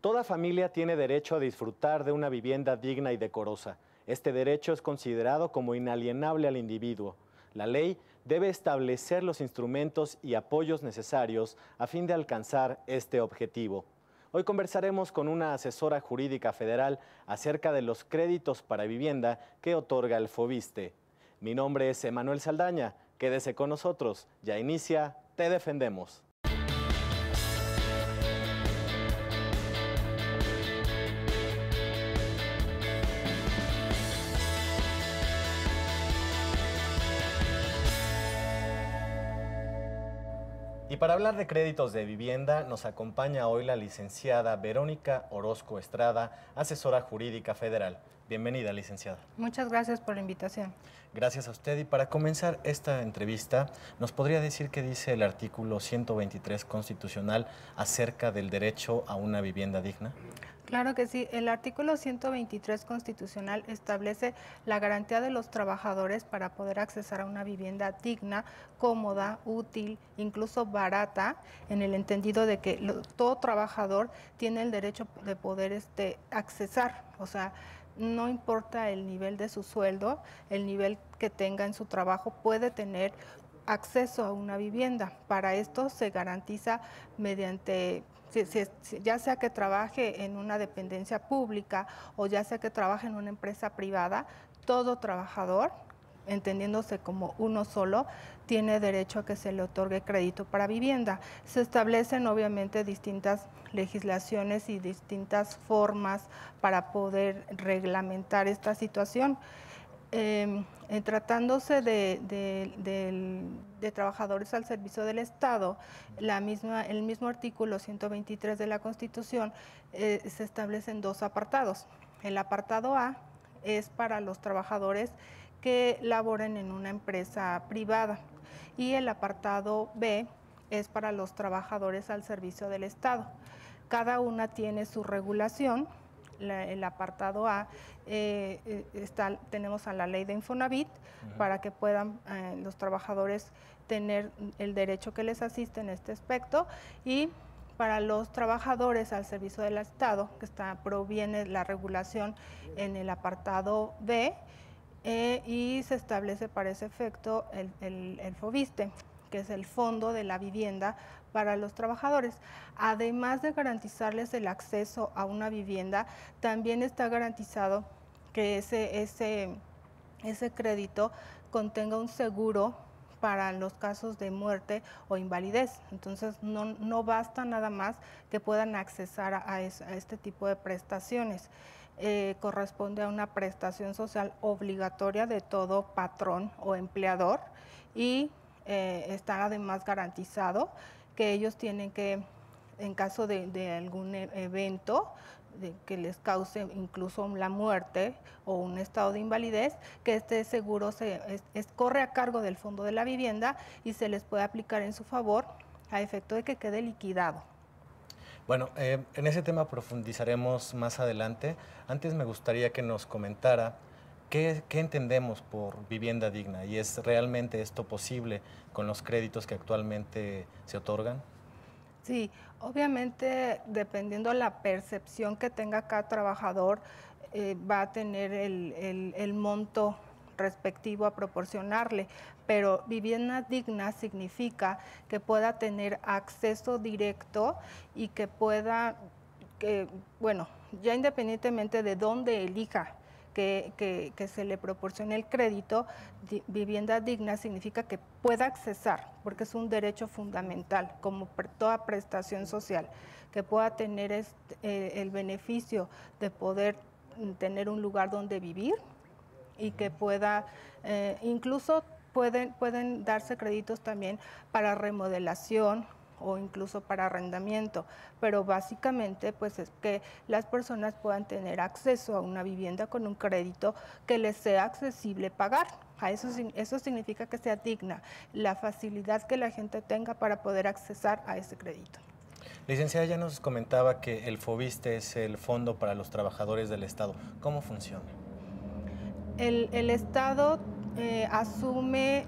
Toda familia tiene derecho a disfrutar de una vivienda digna y decorosa. Este derecho es considerado como inalienable al individuo. La ley debe establecer los instrumentos y apoyos necesarios a fin de alcanzar este objetivo. Hoy conversaremos con una asesora jurídica federal acerca de los créditos para vivienda que otorga el Foviste. Mi nombre es Emanuel Saldaña. Quédese con nosotros. Ya inicia Te Defendemos. Y para hablar de créditos de vivienda, nos acompaña hoy la licenciada Verónica Orozco Estrada, asesora jurídica federal. Bienvenida, licenciada. Muchas gracias por la invitación. Gracias a usted. Y para comenzar esta entrevista, ¿nos podría decir qué dice el artículo 123 constitucional acerca del derecho a una vivienda digna? Claro que sí. El artículo 123 constitucional establece la garantía de los trabajadores para poder accesar a una vivienda digna, cómoda, útil, incluso barata, en el entendido de que todo trabajador tiene el derecho de poder accesar, o sea, no importa el nivel de su sueldo, el nivel que tenga en su trabajo, puede tener acceso a una vivienda. Para esto se garantiza mediante, ya sea que trabaje en una dependencia pública o ya sea que trabaje en una empresa privada, todo trabajador, entendiéndose como uno solo, tiene derecho a que se le otorgue crédito para vivienda. Se establecen obviamente distintas legislaciones y distintas formas para poder reglamentar esta situación. Tratándose de trabajadores al servicio del Estado, el mismo artículo 123 de la Constitución se establecen dos apartados. El apartado A es para los trabajadores que laboren en una empresa privada y el apartado B es para los trabajadores al servicio del Estado. Cada una tiene su regulación. El apartado A, tenemos a la ley de Infonavit para que puedan los trabajadores tener el derecho que les asiste en este aspecto, y para los trabajadores al servicio del Estado, que proviene la regulación en el apartado B, y se establece para ese efecto el Foviste, que es el Fondo de la Vivienda para los trabajadores. Además de garantizarles el acceso a una vivienda, también está garantizado que ese crédito contenga un seguro para los casos de muerte o invalidez. Entonces no basta nada más que puedan accesar a este tipo de prestaciones. Corresponde a una prestación social obligatoria de todo patrón o empleador, y está además garantizado que ellos tienen que, en caso de algún evento que les cause incluso la muerte o un estado de invalidez, que este seguro corre a cargo del Fondo de la Vivienda y se les puede aplicar en su favor a efecto de que quede liquidado. Bueno, en ese tema profundizaremos más adelante. Antes me gustaría que nos comentara ¿qué entendemos por vivienda digna? ¿Y es realmente esto posible con los créditos que actualmente se otorgan? Sí, obviamente dependiendo de la percepción que tenga cada trabajador, va a tener el monto respectivo a proporcionarle, pero vivienda digna significa que pueda tener acceso directo y que pueda, bueno, ya independientemente de dónde elija que se le proporcione el crédito, vivienda digna significa que pueda accesar, porque es un derecho fundamental, como toda prestación social, que pueda tener el beneficio de poder tener un lugar donde vivir y que pueda, incluso pueden darse créditos también para remodelación o incluso para arrendamiento, pero básicamente pues es que las personas puedan tener acceso a una vivienda con un crédito que les sea accesible pagar. Eso significa que sea digna, la facilidad que la gente tenga para poder accesar a ese crédito. Licenciada, ya nos comentaba que el Foviste es el Fondo para los Trabajadores del Estado. ¿Cómo funciona? El Estado asume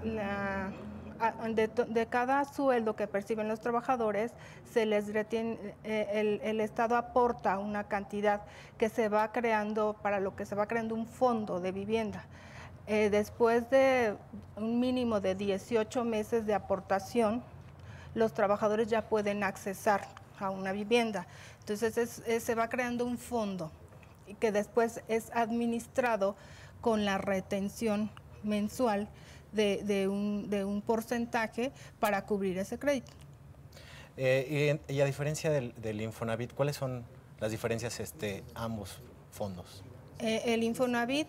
de cada sueldo que perciben los trabajadores, se les retiene, el Estado aporta una cantidad que se va creando, para lo que se va creando un fondo de vivienda. Después de un mínimo de 18 meses de aportación, los trabajadores ya pueden accesar a una vivienda. Entonces se va creando un fondo que después es administrado con la retención mensual de un porcentaje para cubrir ese crédito. Y a diferencia del Infonavit, ¿cuáles son las diferencias ambos fondos? El Infonavit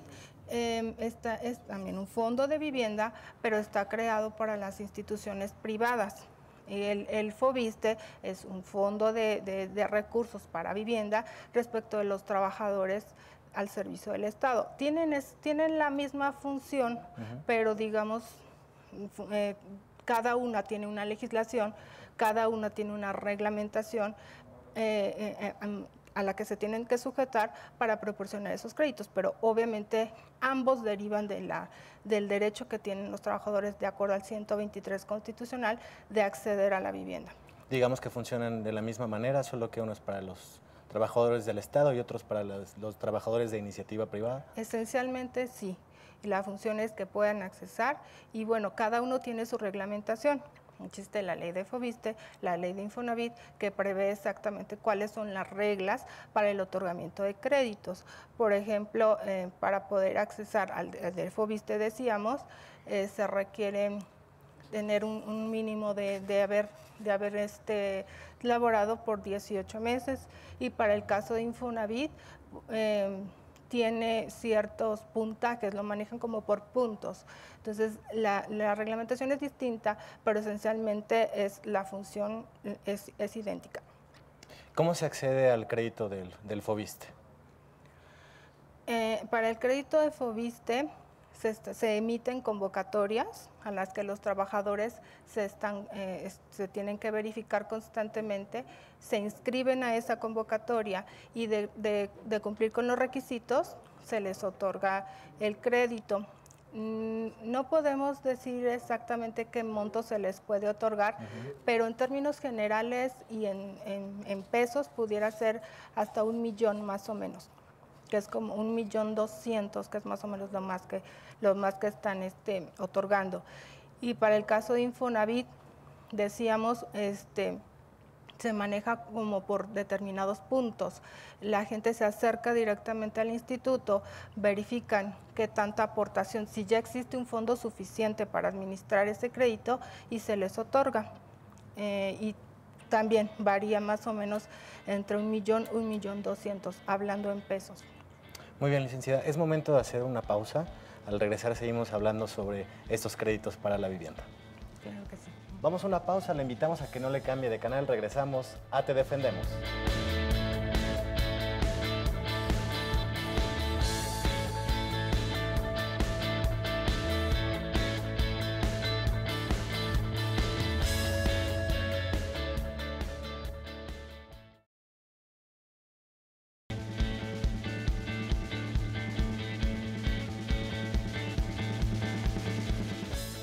es también un fondo de vivienda, pero está creado para las instituciones privadas. El FOVISSSTE es un fondo de recursos para vivienda respecto de los trabajadores al servicio del Estado. Tienen la misma función, pero digamos, cada una tiene una legislación, cada una tiene una reglamentación a la que se tienen que sujetar para proporcionar esos créditos, pero obviamente ambos derivan del derecho que tienen los trabajadores de acuerdo al 123 constitucional de acceder a la vivienda. Digamos que funcionan de la misma manera, solo que uno es para los trabajadores del Estado y otros para los trabajadores de iniciativa privada. Esencialmente sí, y la función es que puedan accesar y bueno, cada uno tiene su reglamentación. Existe la ley de FOVISSSTE, la ley de Infonavit, que prevé exactamente cuáles son las reglas para el otorgamiento de créditos. Por ejemplo, para poder accesar al de FOVISSSTE, decíamos, se requiere tener un mínimo de haber laborado por 18 meses, y para el caso de Infonavit, tiene ciertos puntajes, lo manejan como por puntos. Entonces, la reglamentación es distinta, pero esencialmente la función es idéntica. ¿Cómo se accede al crédito del FOVISSSTE? Para el crédito de FOVISSSTE se emiten convocatorias a las que los trabajadores se tienen que verificar constantemente, se inscriben a esa convocatoria y de cumplir con los requisitos se les otorga el crédito. No podemos decir exactamente qué monto se les puede otorgar, pero en términos generales y en pesos pudiera ser hasta 1 millón más o menos, que es como 1.200.000, que es más o menos lo más que están otorgando. Y para el caso de Infonavit, decíamos, se maneja como por determinados puntos. La gente se acerca directamente al instituto, verifican qué tanta aportación, si ya existe un fondo suficiente para administrar ese crédito y se les otorga. Y también varía más o menos entre 1 millón, 1.200.000, hablando en pesos. Muy bien, licenciada. Es momento de hacer una pausa. Al regresar seguimos hablando sobre estos créditos para la vivienda. Claro que sí. Vamos a una pausa, le invitamos a que no le cambie de canal. Regresamos a Te Defendemos.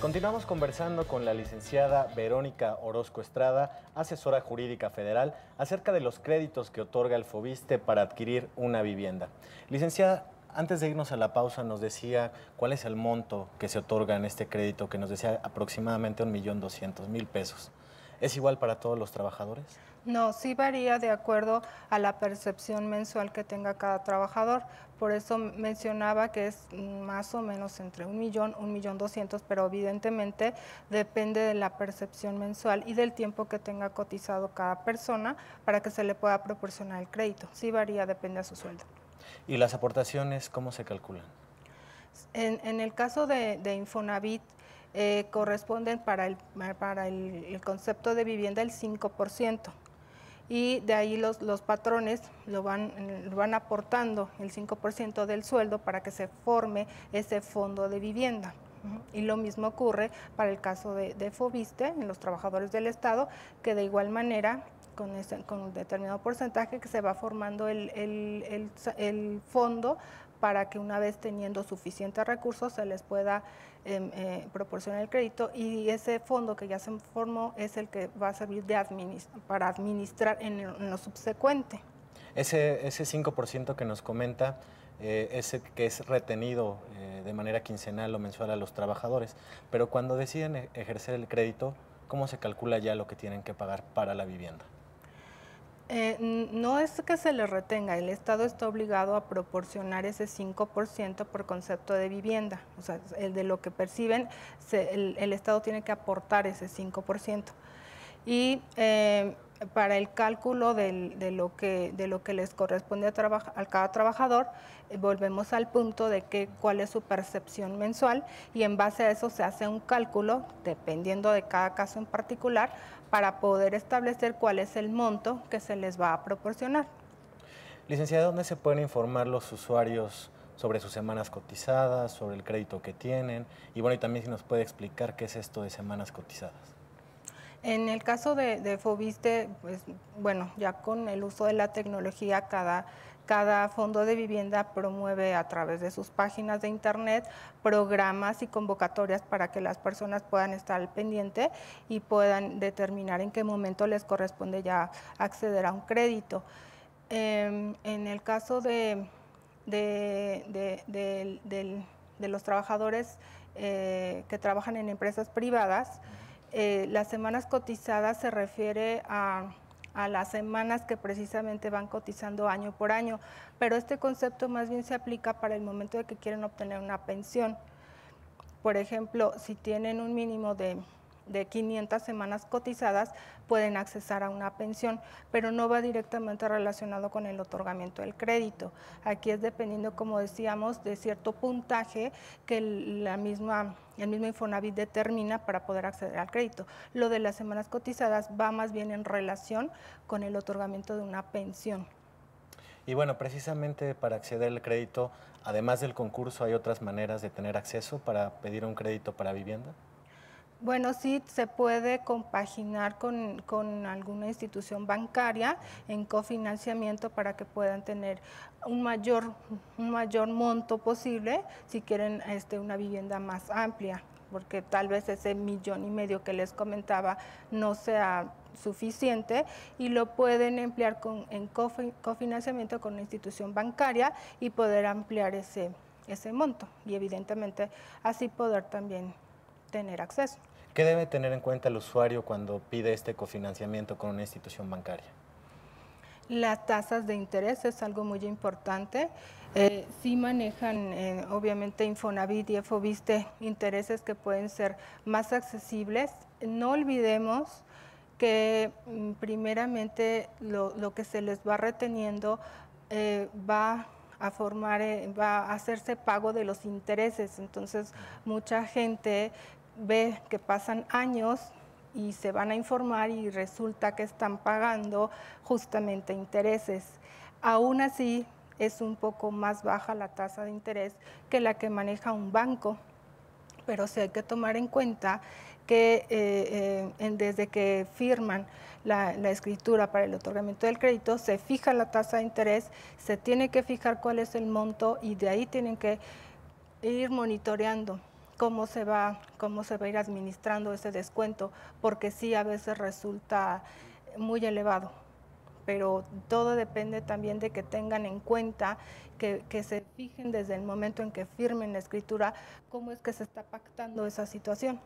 Continuamos conversando con la licenciada Verónica Orozco Estrada, asesora jurídica federal, acerca de los créditos que otorga el FOVISSSTE para adquirir una vivienda. Licenciada, antes de irnos a la pausa nos decía cuál es el monto que se otorga en este crédito, que nos decía aproximadamente 1.200.000 pesos. ¿Es igual para todos los trabajadores? No, sí varía de acuerdo a la percepción mensual que tenga cada trabajador. Por eso mencionaba que es más o menos entre 1 millón, 1.200.000, pero evidentemente depende de la percepción mensual y del tiempo que tenga cotizado cada persona para que se le pueda proporcionar el crédito. Sí varía, depende de su sueldo. ¿Y las aportaciones cómo se calculan? En el caso de Infonavit, corresponden para el concepto de vivienda el 5%. Y de ahí los patrones lo van aportando el 5% del sueldo para que se forme ese fondo de vivienda. Y lo mismo ocurre para el caso de FOVISSSTE, en los trabajadores del Estado, que de igual manera, con un determinado porcentaje, que se va formando el fondo para que una vez teniendo suficientes recursos se les pueda proporcionar el crédito, y ese fondo que ya se formó es el que va a servir para administrar en lo subsecuente. Ese 5% que nos comenta, ese que es retenido de manera quincenal o mensual a los trabajadores, pero cuando deciden ejercer el crédito, ¿cómo se calcula ya lo que tienen que pagar para la vivienda? No es que se les retenga, el Estado está obligado a proporcionar ese 5% por concepto de vivienda, o sea, el de lo que perciben, el Estado tiene que aportar ese 5%. Y para el cálculo de lo que les corresponde a cada trabajador, volvemos al punto de cuál es su percepción mensual, y en base a eso se hace un cálculo, dependiendo de cada caso en particular, para poder establecer cuál es el monto que se les va a proporcionar. Licenciada, ¿dónde se pueden informar los usuarios sobre sus semanas cotizadas, sobre el crédito que tienen? Y bueno, y también si nos puede explicar qué es esto de semanas cotizadas. En el caso de Foviste, pues bueno, ya con el uso de la tecnología, cada fondo de vivienda promueve a través de sus páginas de internet programas y convocatorias para que las personas puedan estar al pendiente y puedan determinar en qué momento les corresponde ya acceder a un crédito. En el caso de los trabajadores que trabajan en empresas privadas, las semanas cotizadas se refiere a las semanas que precisamente van cotizando año por año, pero este concepto más bien se aplica para el momento de que quieren obtener una pensión. Por ejemplo, si tienen un mínimo de 500 semanas cotizadas, pueden accesar a una pensión, pero no va directamente relacionado con el otorgamiento del crédito. Aquí es dependiendo, como decíamos, de cierto puntaje que el mismo Infonavit determina para poder acceder al crédito. Lo de las semanas cotizadas va más bien en relación con el otorgamiento de una pensión. Y bueno, precisamente para acceder al crédito, además del concurso, ¿hay otras maneras de tener acceso para pedir un crédito para vivienda? Bueno, sí se puede compaginar con alguna institución bancaria en cofinanciamiento para que puedan tener un mayor monto posible si quieren una vivienda más amplia, porque tal vez ese 1,5 millones que les comentaba no sea suficiente, y lo pueden emplear en cofinanciamiento con una institución bancaria y poder ampliar ese monto, y evidentemente así poder también tener acceso. ¿Qué debe tener en cuenta el usuario cuando pide este cofinanciamiento con una institución bancaria? Las tasas de interés es algo muy importante. Sí manejan, obviamente, Infonavit y Foviste intereses que pueden ser más accesibles. No olvidemos que primeramente lo que se les va reteniendo va a hacerse pago de los intereses. Entonces, mucha gente ve que pasan años y se van a informar y resulta que están pagando justamente intereses. Aún así, es un poco más baja la tasa de interés que la que maneja un banco, pero sí hay que tomar en cuenta que desde que firman la escritura para el otorgamiento del crédito, se fija la tasa de interés, se tiene que fijar cuál es el monto, y de ahí tienen que ir monitoreando cómo se va a ir administrando ese descuento, porque sí a veces resulta muy elevado, pero todo depende también de que tengan en cuenta, que se fijen desde el momento en que firmen la escritura cómo es que se está pactando esa situación.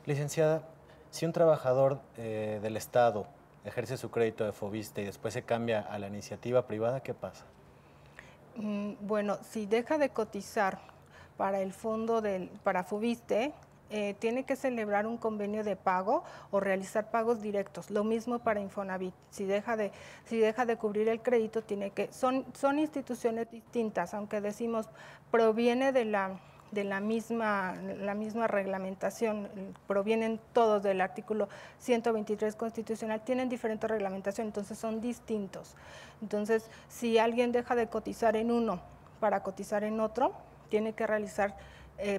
Licenciada, si un trabajador del Estado ejerce su crédito de Foviste y después se cambia a la iniciativa privada, ¿qué pasa? Bueno, si deja de cotizar para el fondo para Foviste, tiene que celebrar un convenio de pago o realizar pagos directos. Lo mismo para Infonavit. Si deja de cubrir el crédito, son instituciones distintas, aunque decimos proviene de la misma reglamentación, provienen todos del artículo 123 constitucional, tienen diferente reglamentación, entonces son distintos. Entonces, si alguien deja de cotizar en uno para cotizar en otro, tiene que realizar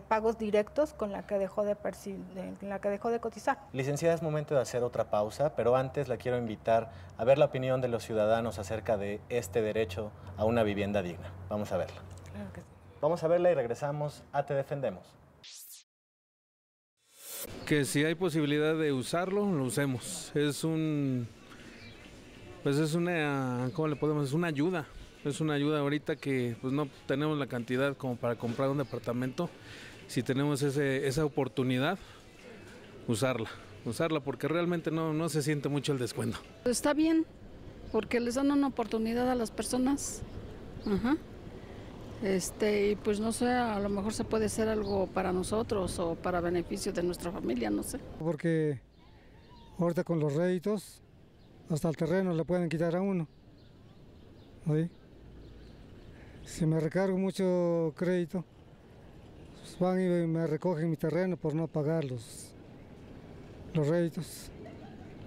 pagos directos con la que dejó de cotizar. Licenciada, es momento de hacer otra pausa, pero antes la quiero invitar a ver la opinión de los ciudadanos acerca de este derecho a una vivienda digna. Vamos a verla. Claro que sí. Vamos a verla y regresamos a Te Defendemos. Que si hay posibilidad de usarlo, lo usemos. Pues es una, ¿cómo le podemos? Es una ayuda. Es una ayuda ahorita que pues no tenemos la cantidad como para comprar un departamento. Si tenemos esa oportunidad, usarla porque realmente no se siente mucho el descuento. Está bien, porque les dan una oportunidad a las personas. Ajá. Y pues no sé, a lo mejor se puede hacer algo para nosotros o para beneficio de nuestra familia, no sé. Porque ahorita con los réditos, hasta el terreno le pueden quitar a uno. ¿Sí? Si me recargo mucho crédito, pues van y me recogen mi terreno por no pagar los réditos.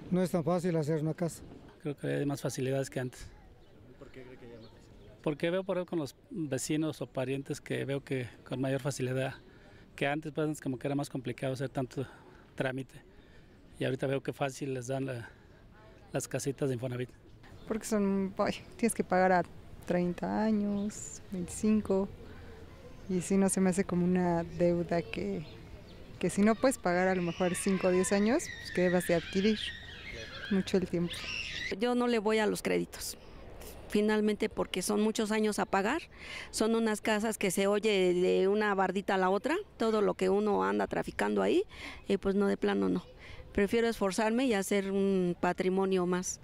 No es tan fácil hacer una casa. Creo que hay más facilidades que antes. ¿Por qué cree que hay más facilidades? Porque veo por ahí con los vecinos o parientes que veo que con mayor facilidad que antes, pues como que era más complicado hacer tanto trámite. Y ahorita veo que fácil les dan las casitas de Infonavit. Porque tienes que pagar a 30 años, 25, y si no se me hace como una deuda que si no puedes pagar a lo mejor 5 o 10 años, pues que debas de adquirir mucho el tiempo. Yo no le voy a los créditos, finalmente porque son muchos años a pagar, son unas casas que se oye de una bardita a la otra, todo lo que uno anda traficando ahí, pues no, de plano no. Prefiero esforzarme y hacer un patrimonio más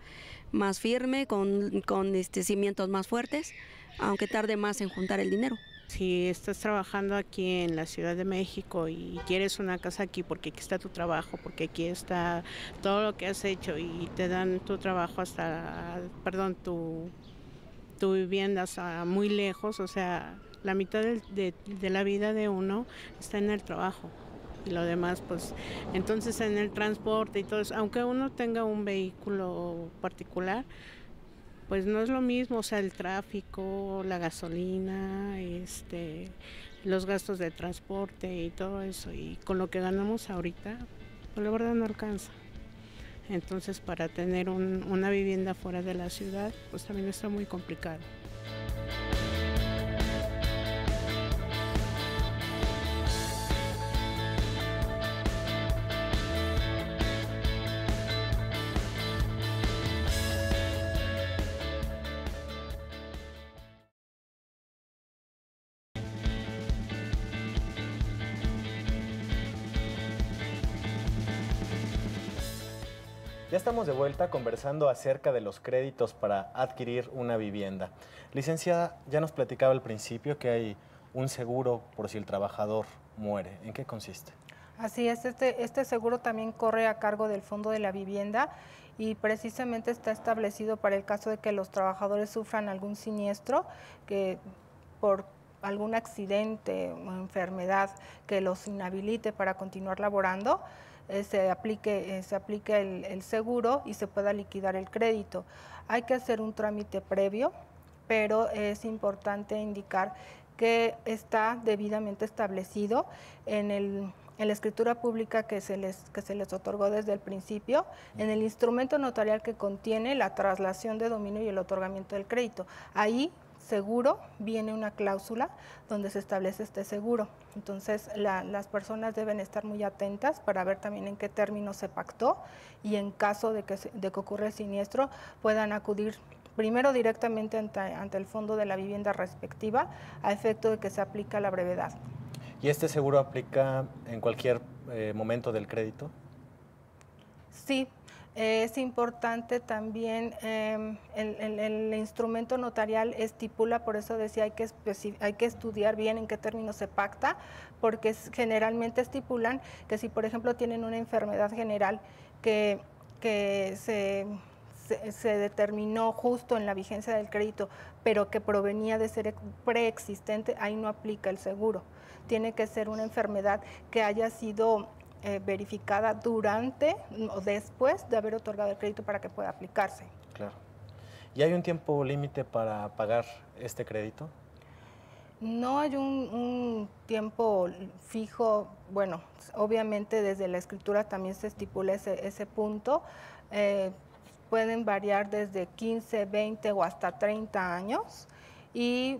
firme, con cimientos más fuertes, aunque tarde más en juntar el dinero. Si estás trabajando aquí en la Ciudad de México y quieres una casa aquí porque aquí está tu trabajo, porque aquí está todo lo que has hecho y te dan tu trabajo tu vivienda hasta muy lejos, o sea, la mitad de la vida de uno está en el trabajo. Y lo demás, pues, entonces en el transporte y todo eso, aunque uno tenga un vehículo particular, pues no es lo mismo, o sea, el tráfico, la gasolina, los gastos de transporte y todo eso, y con lo que ganamos ahorita, pues la verdad no alcanza. Entonces, para tener una vivienda fuera de la ciudad, pues también está muy complicado. Ya estamos de vuelta conversando acerca de los créditos para adquirir una vivienda. Licenciada, ya nos platicaba al principio que hay un seguro por si el trabajador muere. ¿En qué consiste? Así es, este seguro también corre a cargo del Fondo de la Vivienda y precisamente está establecido para el caso de que los trabajadores sufran algún siniestro, que por algún accidente o enfermedad que los inhabilite para continuar laborando, se aplique el seguro y se pueda liquidar el crédito. Hay que hacer un trámite previo, pero es importante indicar que está debidamente establecido en la escritura pública que se les otorgó desde el principio, en el instrumento notarial que contiene la traslación de dominio y el otorgamiento del crédito. Ahí seguro viene una cláusula donde se establece este seguro. Entonces las personas deben estar muy atentas para ver también en qué términos se pactó y en caso de que ocurra el siniestro puedan acudir primero directamente ante el Fondo de la Vivienda respectiva a efecto de que se aplica la brevedad. ¿Y este seguro aplica en cualquier momento del crédito? Sí. Es importante también, el instrumento notarial estipula, por eso decía, hay que estudiar bien en qué términos se pacta, porque generalmente estipulan que si, por ejemplo, tienen una enfermedad general que se determinó justo en la vigencia del crédito, pero que provenía de ser preexistente, ahí no aplica el seguro. Tiene que ser una enfermedad que haya sido verificada durante o después de haber otorgado el crédito para que pueda aplicarse. Claro. ¿Y hay un tiempo límite para pagar este crédito? No hay un tiempo fijo. Bueno, obviamente desde la escritura también se estipula ese punto. Pueden variar desde 15, 20 o hasta 30 años y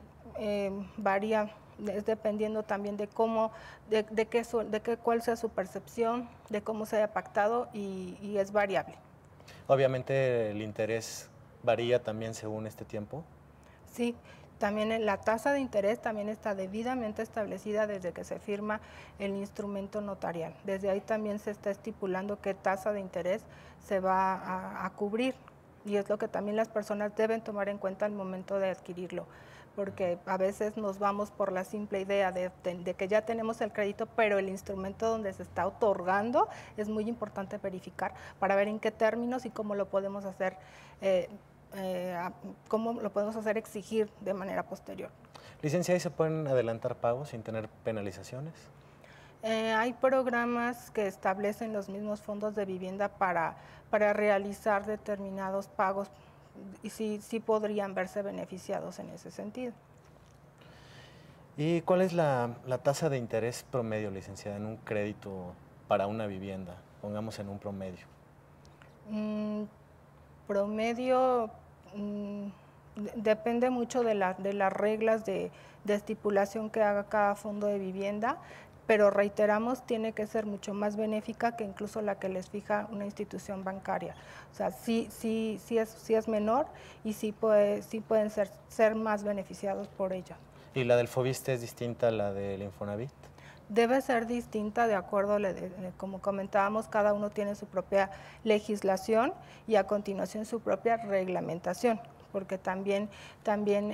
varía, es dependiendo también de cómo, cuál sea su percepción, de cómo se haya pactado y es variable. Obviamente el interés varía también según este tiempo. Sí, también la tasa de interés también está debidamente establecida desde que se firma el instrumento notarial. Desde ahí también se está estipulando qué tasa de interés se va a cubrir y es lo que también las personas deben tomar en cuenta al momento de adquirirlo, porque a veces nos vamos por la simple idea de que ya tenemos el crédito, pero el instrumento donde se está otorgando es muy importante verificar para ver en qué términos y cómo lo podemos hacer exigir de manera posterior. Licenciada, ¿y se pueden adelantar pagos sin tener penalizaciones? Hay programas que establecen los mismos fondos de vivienda para realizar determinados pagos y sí podrían verse beneficiados en ese sentido. ¿Y cuál es la tasa de interés promedio, licenciada, en un crédito para una vivienda? Pongamos en un promedio. Promedio depende mucho de las reglas de estipulación que haga cada fondo de vivienda, pero reiteramos, tiene que ser mucho más benéfica que incluso la que les fija una institución bancaria. O sea, sí es menor y sí pueden ser más beneficiados por ella. ¿Y la del Foviste es distinta a la del Infonavit? Debe ser distinta de acuerdo, como comentábamos, cada uno tiene su propia legislación y a continuación su propia reglamentación, porque también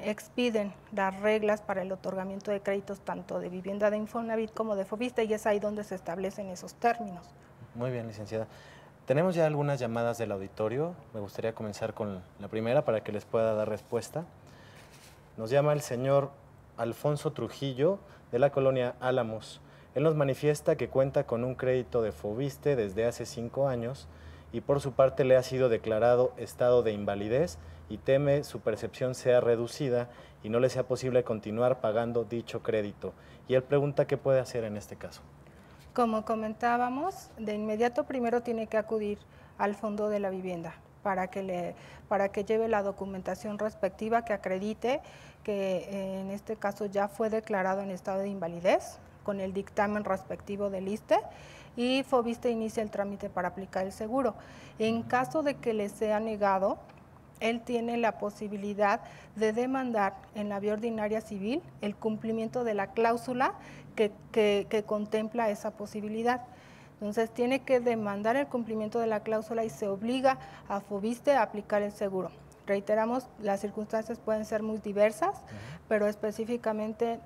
expiden las reglas para el otorgamiento de créditos tanto de vivienda de Infonavit como de Foviste y es ahí donde se establecen esos términos. Muy bien, licenciada. Tenemos ya algunas llamadas del auditorio. Me gustaría comenzar con la primera para que les pueda dar respuesta. Nos llama el señor Alfonso Trujillo, de la colonia Álamos. Él nos manifiesta que cuenta con un crédito de Foviste desde hace 5 años y por su parte le ha sido declarado estado de invalidez y teme su percepción sea reducida y no le sea posible continuar pagando dicho crédito. Y él pregunta qué puede hacer en este caso. Como comentábamos, de inmediato primero tiene que acudir al Fondo de la Vivienda para que lleve la documentación respectiva que acredite que en este caso ya fue declarado en estado de invalidez con el dictamen respectivo del ISSSTE y Foviste inicia el trámite para aplicar el seguro. En caso de que le sea negado, él tiene la posibilidad de demandar en la vía ordinaria civil el cumplimiento de la cláusula que contempla esa posibilidad. Entonces tiene que demandar el cumplimiento de la cláusula y se obliga a Foviste a aplicar el seguro. Reiteramos, las circunstancias pueden ser muy diversas, pero específicamente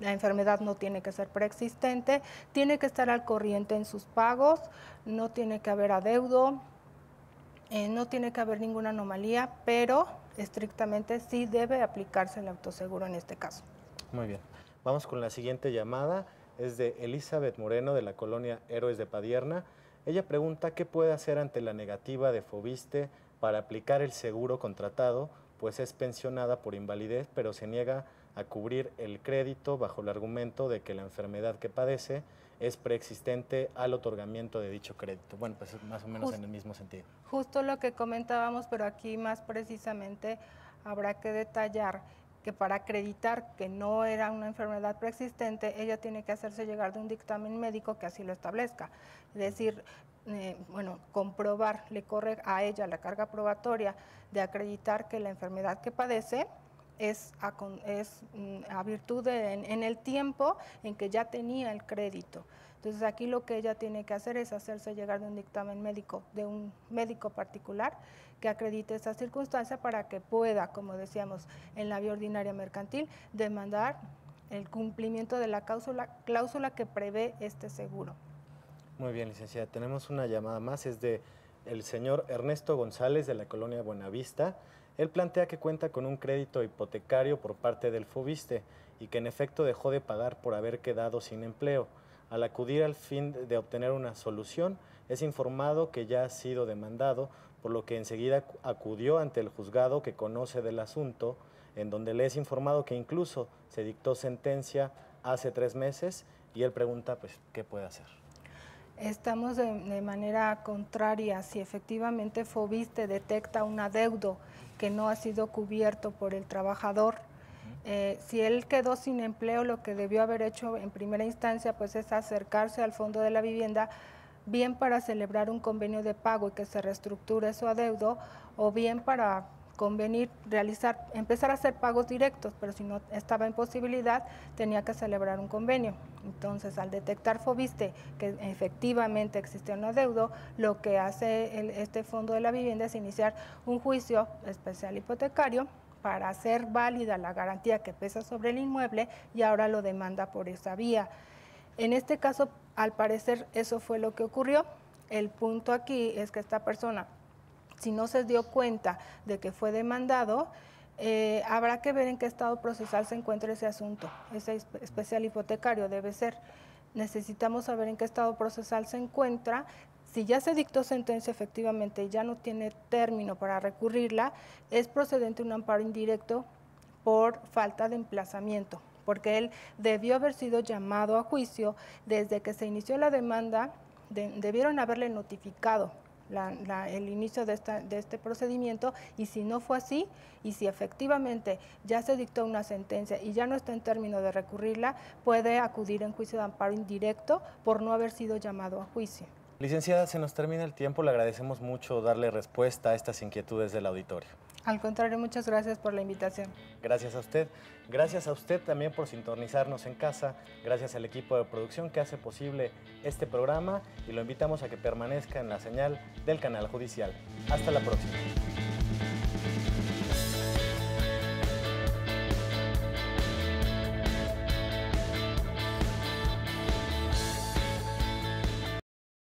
la enfermedad no tiene que ser preexistente, tiene que estar al corriente en sus pagos, no tiene que haber adeudo, no tiene que haber ninguna anomalía, pero estrictamente sí debe aplicarse el autoseguro en este caso. Muy bien. Vamos con la siguiente llamada. Es de Elizabeth Moreno, de la colonia Héroes de Padierna. Ella pregunta qué puede hacer ante la negativa de Foviste para aplicar el seguro contratado, pues es pensionada por invalidez, pero se niega a cubrir el crédito bajo el argumento de que la enfermedad que padece es preexistente al otorgamiento de dicho crédito. Bueno, pues más o menos en el mismo sentido. Justo lo que comentábamos, pero aquí más precisamente habrá que detallar que para acreditar que no era una enfermedad preexistente, ella tiene que hacerse llegar de un dictamen médico que así lo establezca. Es decir, comprobar, le corre a ella la carga probatoria de acreditar que la enfermedad que padece es a virtud en el tiempo en que ya tenía el crédito. Entonces aquí lo que ella tiene que hacer es hacerse llegar de un dictamen médico, de un médico particular que acredite esa circunstancia para que pueda, como decíamos, en la vía ordinaria mercantil, demandar el cumplimiento de la cláusula que prevé este seguro. Muy bien, licenciada. Tenemos una llamada más, es de el señor Ernesto González, de la colonia Buenavista. Él plantea que cuenta con un crédito hipotecario por parte del Foviste y que en efecto dejó de pagar por haber quedado sin empleo. Al acudir al fin de obtener una solución, es informado que ya ha sido demandado, por lo que enseguida acudió ante el juzgado que conoce del asunto, en donde le es informado que incluso se dictó sentencia hace 3 meses y él pregunta, pues, ¿qué puede hacer? Estamos de manera contraria. Si efectivamente Foviste detecta un adeudo que no ha sido cubierto por el trabajador, Si él quedó sin empleo, lo que debió haber hecho en primera instancia pues es acercarse al Fondo de la Vivienda, bien para celebrar un convenio de pago y que se reestructure su adeudo, o bien para convenir, empezar a hacer pagos directos, pero si no estaba en posibilidad, tenía que celebrar un convenio. Entonces, al detectar Fobiste que efectivamente existía un adeudo, lo que hace este Fondo de la Vivienda es iniciar un juicio especial hipotecario para hacer válida la garantía que pesa sobre el inmueble y ahora lo demanda por esa vía. En este caso, al parecer, eso fue lo que ocurrió. El punto aquí es que esta persona, si no se dio cuenta de que fue demandado, habrá que ver en qué estado procesal se encuentra ese asunto. Ese especial hipotecario debe ser. Necesitamos saber en qué estado procesal se encuentra. Si ya se dictó sentencia efectivamente y ya no tiene término para recurrirla, es procedente un amparo indirecto por falta de emplazamiento, porque él debió haber sido llamado a juicio desde que se inició la demanda. Debieron haberle notificado el inicio de este procedimiento, y si no fue así, y si efectivamente ya se dictó una sentencia y ya no está en término de recurrirla, puede acudir en juicio de amparo indirecto por no haber sido llamado a juicio. Licenciada, se nos termina el tiempo, le agradecemos mucho darle respuesta a estas inquietudes del auditorio. Al contrario, muchas gracias por la invitación. Gracias a usted. Gracias a usted también por sintonizarnos en casa. Gracias al equipo de producción que hace posible este programa y lo invitamos a que permanezca en la señal del canal judicial. Hasta la próxima.